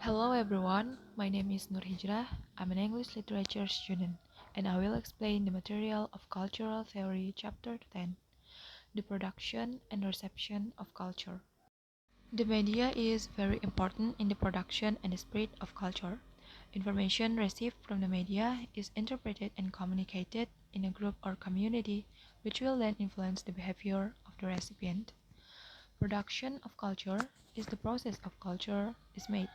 Hello everyone, my name is Hijrah. I'm an English literature student and I will explain the material of Cultural Theory Chapter 10, the production and reception of culture. The media is very important in the production and the spread of culture. Information received from the media is interpreted and communicated in a group or community, which will then influence the behavior of the recipient. Production of culture is the process of culture is made.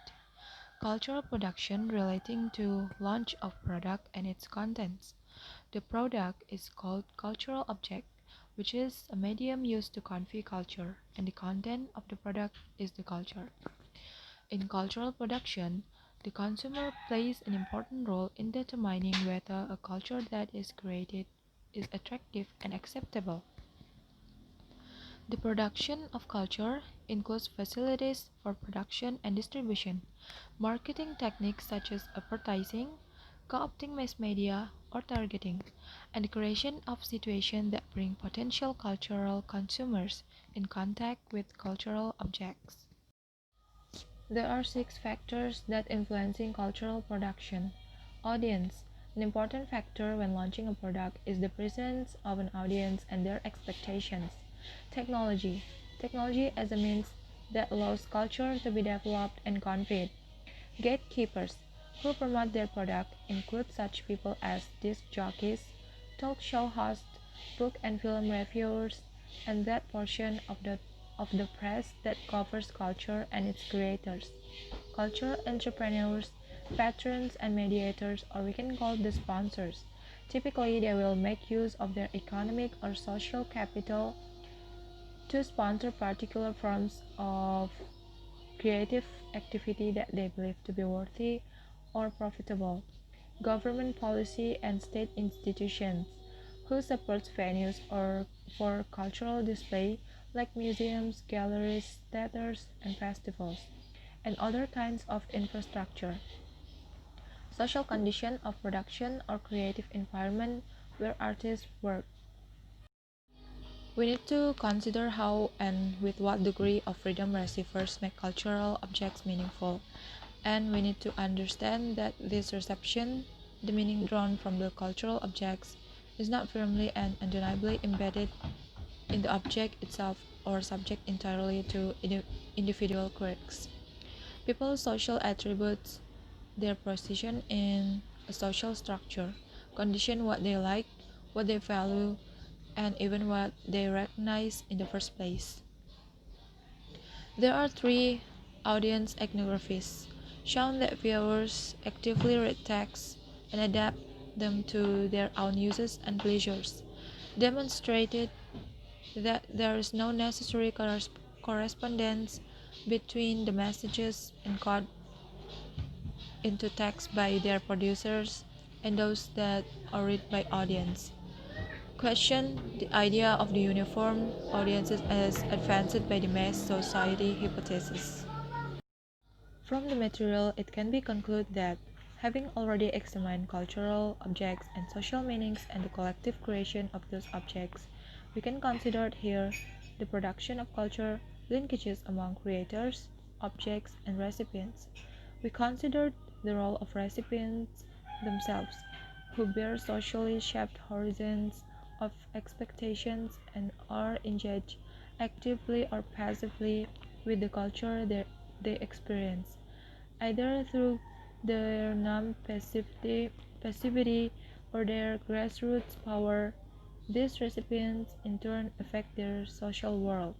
Cultural production relating to launch of product and its contents. The product is called cultural object, which is a medium used to convey culture, and the content of the product is the culture. In cultural production, the consumer plays an important role in determining whether a culture that is created is attractive and acceptable. The production of culture includes facilities for production and distribution, marketing techniques such as advertising, co-opting mass media, or targeting, and the creation of situations that bring potential cultural consumers in contact with cultural objects. There are six factors that influencing cultural production. Audience. An important factor when launching a product is the presence of an audience and their expectations. Technology. Technology as a means that allows culture to be developed and conveyed. Gatekeepers who promote their product include such people as disc jockeys, talk show hosts, book and film reviewers, and that portion of the press that covers culture and its creators. Cultural entrepreneurs, patrons, and mediators, or we can call the sponsors. Typically, they will make use of their economic or social capital to sponsor particular forms of creative activity that they believe to be worthy or profitable. Government policy and state institutions who supports venues or for cultural display like museums, galleries, theaters, and festivals, and other kinds of infrastructure. Social condition of production or creative environment where artists work. We need to consider how and with what degree of freedom receivers make cultural objects meaningful, and we need to understand that this reception, the meaning drawn from the cultural objects, is not firmly and undeniably embedded in the object itself or subject entirely to individual quirks. People's social attributes, their position in a social structure, condition what they like, what they value, and even what they recognize in the first place. There are three audience ethnographies shown that viewers actively read texts and adapt them to their own uses and pleasures, demonstrated that there is no necessary correspondence between the messages encoded into text by their producers and those that are read by audience. Question the idea of the uniform audiences as advanced by the mass society hypothesis. From the material, it can be concluded that, having already examined cultural objects and social meanings and the collective creation of those objects, we can consider here the production of culture, linkages among creators, objects, and recipients. We considered the role of recipients themselves, who bear socially shaped horizons of expectations and are engaged actively or passively with the culture they experience, either through their passivity or their grassroots power. These recipients in turn affect their social world.